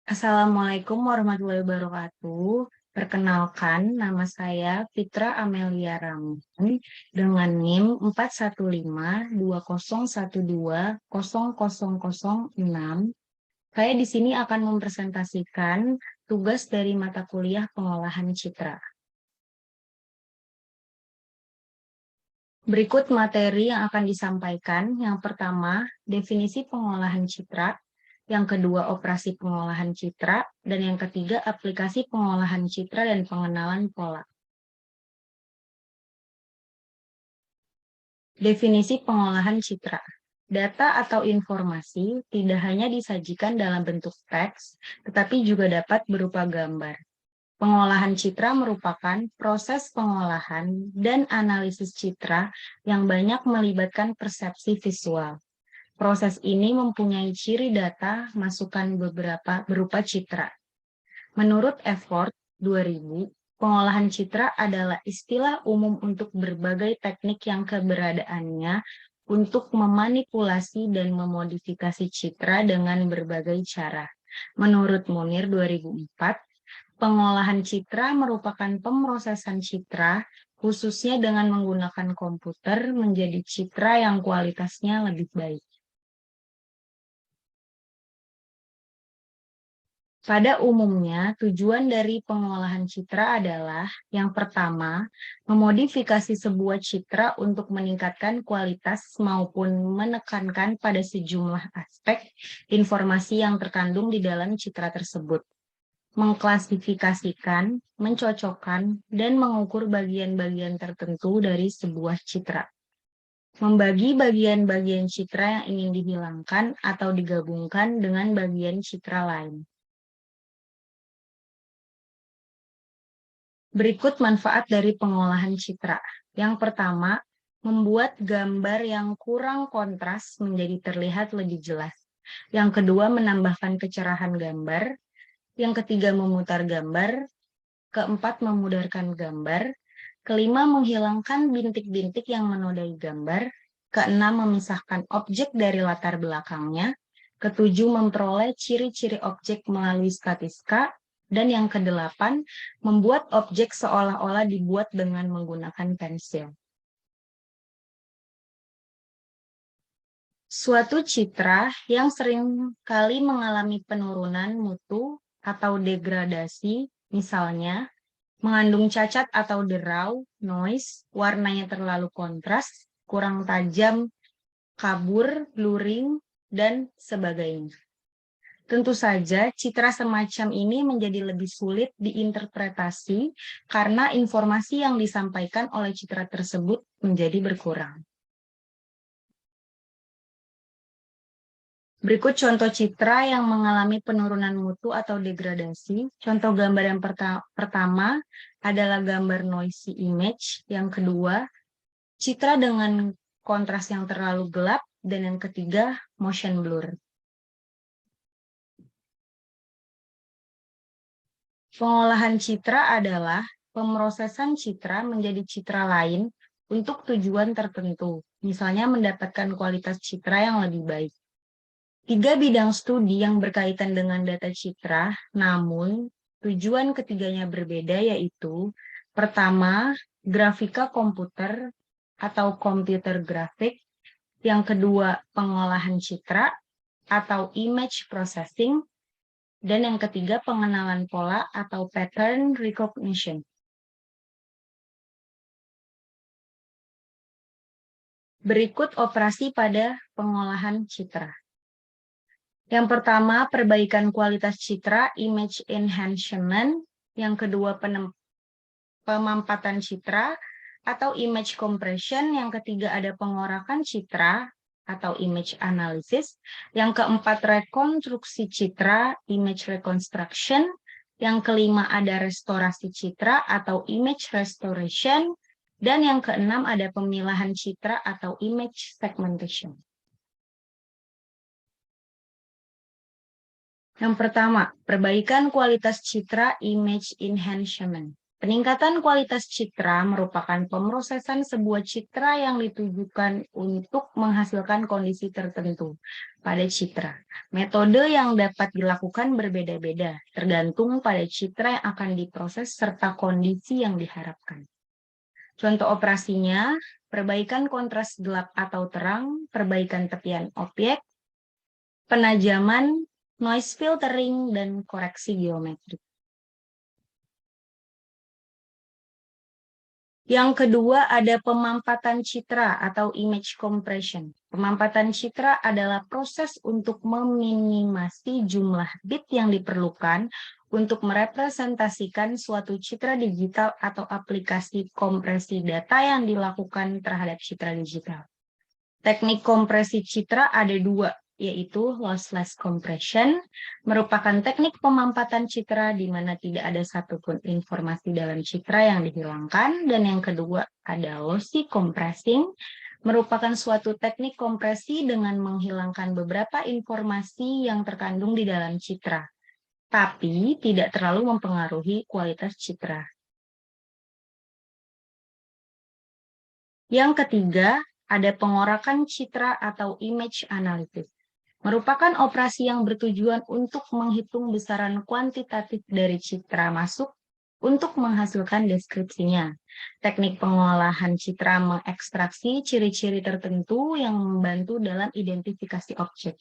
Assalamualaikum warahmatullahi wabarakatuh. Perkenalkan, nama saya Fitra Amelia Ramlan dengan NIM 41520120006. Saya di sini akan mempresentasikan tugas dari mata kuliah pengolahan citra. Berikut materi yang akan disampaikan. Yang pertama, definisi pengolahan citra. Yang kedua, operasi pengolahan citra. Dan yang ketiga, aplikasi pengolahan citra dan pengenalan pola. Definisi pengolahan citra. Data atau informasi tidak hanya disajikan dalam bentuk teks, tetapi juga dapat berupa gambar. Pengolahan citra merupakan proses pengolahan dan analisis citra yang banyak melibatkan persepsi visual. Proses ini mempunyai ciri data masukan berupa citra. Menurut Effort 2000, pengolahan citra adalah istilah umum untuk berbagai teknik yang keberadaannya untuk memanipulasi dan memodifikasi citra dengan berbagai cara. Menurut Munir 2004, pengolahan citra merupakan pemrosesan citra, khususnya dengan menggunakan komputer menjadi citra yang kualitasnya lebih baik. Pada umumnya, tujuan dari pengolahan citra adalah yang pertama, memodifikasi sebuah citra untuk meningkatkan kualitas maupun menekankan pada sejumlah aspek informasi yang terkandung di dalam citra tersebut. Mengklasifikasikan, mencocokkan, dan mengukur bagian-bagian tertentu dari sebuah citra. Membagi bagian-bagian citra yang ingin dihilangkan atau digabungkan dengan bagian citra lain. Berikut manfaat dari pengolahan citra. Yang pertama, membuat gambar yang kurang kontras menjadi terlihat lebih jelas. Yang kedua, menambahkan kecerahan gambar. Yang ketiga, memutar gambar. Keempat, memudarkan gambar. Kelima, menghilangkan bintik-bintik yang menodai gambar. Keenam, memisahkan objek dari latar belakangnya. Ketujuh, memperoleh ciri-ciri objek melalui statistika. Dan yang kedelapan, membuat objek seolah-olah dibuat dengan menggunakan pensil. Suatu citra yang sering kali mengalami penurunan mutu atau degradasi, misalnya mengandung cacat atau derau, noise, warnanya terlalu kontras, kurang tajam, kabur, blurring, dan sebagainya. Tentu saja, citra semacam ini menjadi lebih sulit diinterpretasi karena informasi yang disampaikan oleh citra tersebut menjadi berkurang. Berikut contoh citra yang mengalami penurunan mutu atau degradasi. Contoh gambar yang pertama adalah gambar noisy image. Yang kedua, citra dengan kontras yang terlalu gelap. Dan yang ketiga, motion blur. Pengolahan citra adalah pemrosesan citra menjadi citra lain untuk tujuan tertentu, misalnya mendapatkan kualitas citra yang lebih baik. 3 bidang studi yang berkaitan dengan data citra, namun tujuan ketiganya berbeda, yaitu pertama, grafika komputer atau computer graphic, yang kedua, pengolahan citra atau image processing, dan yang ketiga, pengenalan pola atau pattern recognition. Berikut operasi pada pengolahan citra. Yang pertama, perbaikan kualitas citra, image enhancement. Yang kedua, pemampatan citra atau image compression. Yang ketiga, ada pengorakan citra atau image analysis. Yang keempat, rekonstruksi citra, image reconstruction. Yang kelima, ada restorasi citra atau image restoration. Dan yang keenam, ada pemilahan citra atau image segmentation. Yang pertama, perbaikan kualitas citra, image enhancement. Peningkatan kualitas citra merupakan pemrosesan sebuah citra yang ditujukan untuk menghasilkan kondisi tertentu pada citra. Metode yang dapat dilakukan berbeda-beda, tergantung pada citra yang akan diproses serta kondisi yang diharapkan. Contoh operasinya, perbaikan kontras gelap atau terang, perbaikan tepian objek, penajaman, noise filtering, dan koreksi geometri. Yang kedua ada pemampatan citra atau image compression. Pemampatan citra adalah proses untuk meminimasi jumlah bit yang diperlukan untuk merepresentasikan suatu citra digital atau aplikasi kompresi data yang dilakukan terhadap citra digital. Teknik kompresi citra ada dua, yaitu lossless compression, merupakan teknik pemampatan citra di mana tidak ada satupun informasi dalam citra yang dihilangkan, dan yang kedua ada lossy compressing, merupakan suatu teknik kompresi dengan menghilangkan beberapa informasi yang terkandung di dalam citra, tapi tidak terlalu mempengaruhi kualitas citra. Yang ketiga, ada pengorakan citra atau image analysis. Merupakan operasi yang bertujuan untuk menghitung besaran kuantitatif dari citra masuk untuk menghasilkan deskripsinya. Teknik pengolahan citra mengekstraksi ciri-ciri tertentu yang membantu dalam identifikasi objek.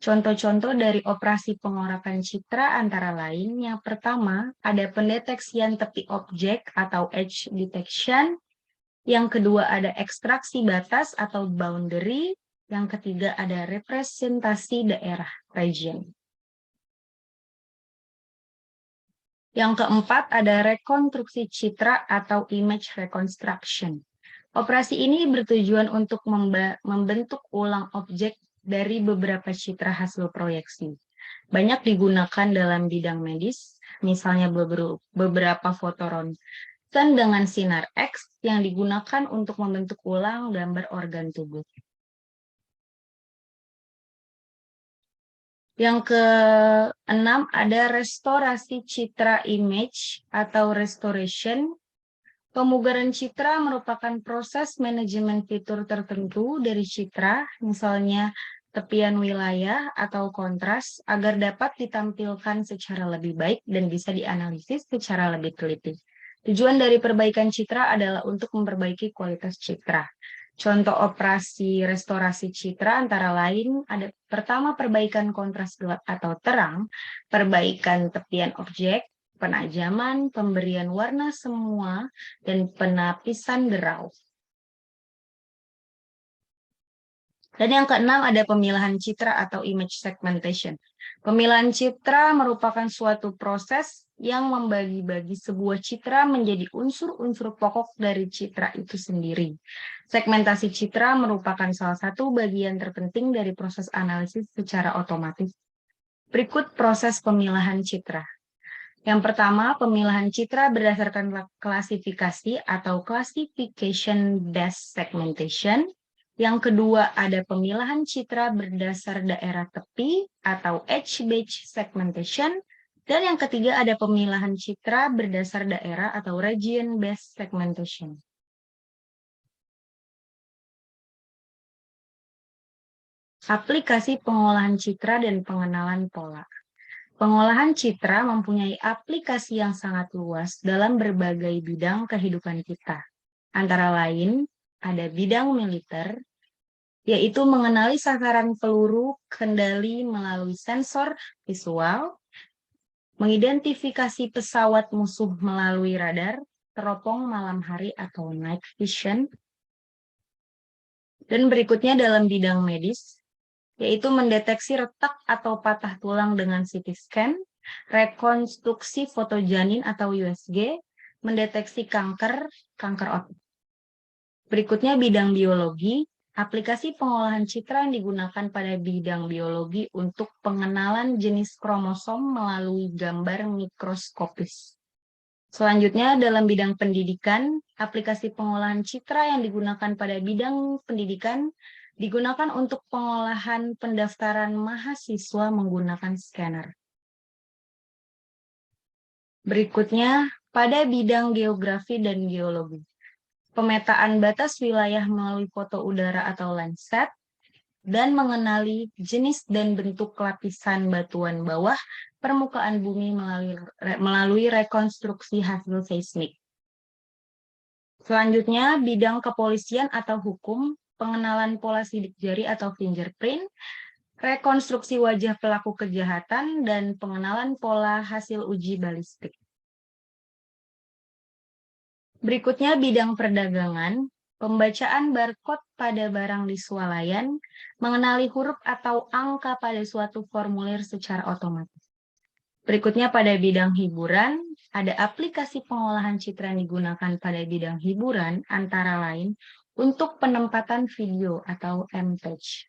Contoh-contoh dari operasi pengorakan citra antara lain, yang pertama ada pendeteksian tepi objek atau edge detection, yang kedua ada ekstraksi batas atau boundary, yang ketiga ada representasi daerah region. Yang keempat ada rekonstruksi citra atau image reconstruction. Operasi ini bertujuan untuk membentuk ulang objek dari beberapa citra hasil proyeksi. Banyak digunakan dalam bidang medis, misalnya beberapa foto ronsen dengan sinar X yang digunakan untuk membentuk ulang gambar organ tubuh. Yang keenam ada restorasi citra image atau restoration. Pemugaran citra merupakan proses manajemen fitur tertentu dari citra, misalnya tepian wilayah atau kontras, agar dapat ditampilkan secara lebih baik dan bisa dianalisis secara lebih teliti. Tujuan dari perbaikan citra adalah untuk memperbaiki kualitas citra. Contoh operasi restorasi citra antara lain ada pertama perbaikan kontras gelap atau terang, perbaikan tepian objek, penajaman, pemberian warna semua, dan penapisan derau. Dan yang keenam ada pemilahan citra atau image segmentation. Pemilahan citra merupakan suatu proses yang membagi-bagi sebuah citra menjadi unsur-unsur pokok dari citra itu sendiri. Segmentasi citra merupakan salah satu bagian terpenting dari proses analisis secara otomatis. Berikut proses pemilahan citra. Yang pertama, pemilahan citra berdasarkan klasifikasi atau classification based segmentation. Yang kedua, ada pemilahan citra berdasar daerah tepi atau edge-based segmentation. Dan yang ketiga, ada pemilahan citra berdasar daerah atau region-based segmentation. Aplikasi pengolahan citra dan pengenalan pola. Pengolahan citra mempunyai aplikasi yang sangat luas dalam berbagai bidang kehidupan kita. Antara lain, ada bidang militer, yaitu mengenali sasaran peluru kendali melalui sensor visual, mengidentifikasi pesawat musuh melalui radar, teropong malam hari atau night vision. Dan berikutnya dalam bidang medis, yaitu mendeteksi retak atau patah tulang dengan CT scan, rekonstruksi foto janin atau USG, mendeteksi kanker otak. Berikutnya bidang biologi, aplikasi pengolahan citra yang digunakan pada bidang biologi untuk pengenalan jenis kromosom melalui gambar mikroskopis. Selanjutnya dalam bidang pendidikan, aplikasi pengolahan citra yang digunakan pada bidang pendidikan digunakan untuk pengolahan pendaftaran mahasiswa menggunakan scanner. Berikutnya, pada bidang geografi dan geologi. Pemetaan batas wilayah melalui foto udara atau Landsat, dan mengenali jenis dan bentuk lapisan batuan bawah permukaan bumi melalui rekonstruksi hasil seismik. Selanjutnya, bidang kepolisian atau hukum, pengenalan pola sidik jari atau fingerprint, rekonstruksi wajah pelaku kejahatan, dan pengenalan pola hasil uji balistik. Berikutnya bidang perdagangan, pembacaan barcode pada barang di swalayan, mengenali huruf atau angka pada suatu formulir secara otomatis. Berikutnya pada bidang hiburan, ada aplikasi pengolahan citra yang digunakan pada bidang hiburan antara lain untuk penempatan video atau MPEG.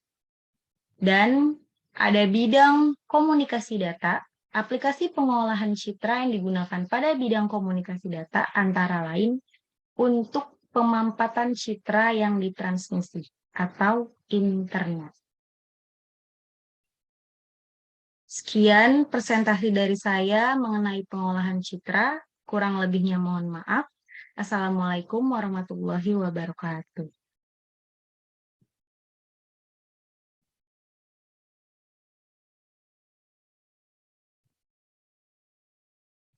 Dan ada bidang komunikasi data, aplikasi pengolahan citra yang digunakan pada bidang komunikasi data antara lain untuk pemampatan citra yang ditransmisi atau internet. Sekian presentasi dari saya mengenai pengolahan citra. Kurang lebihnya mohon maaf. Assalamualaikum warahmatullahi wabarakatuh.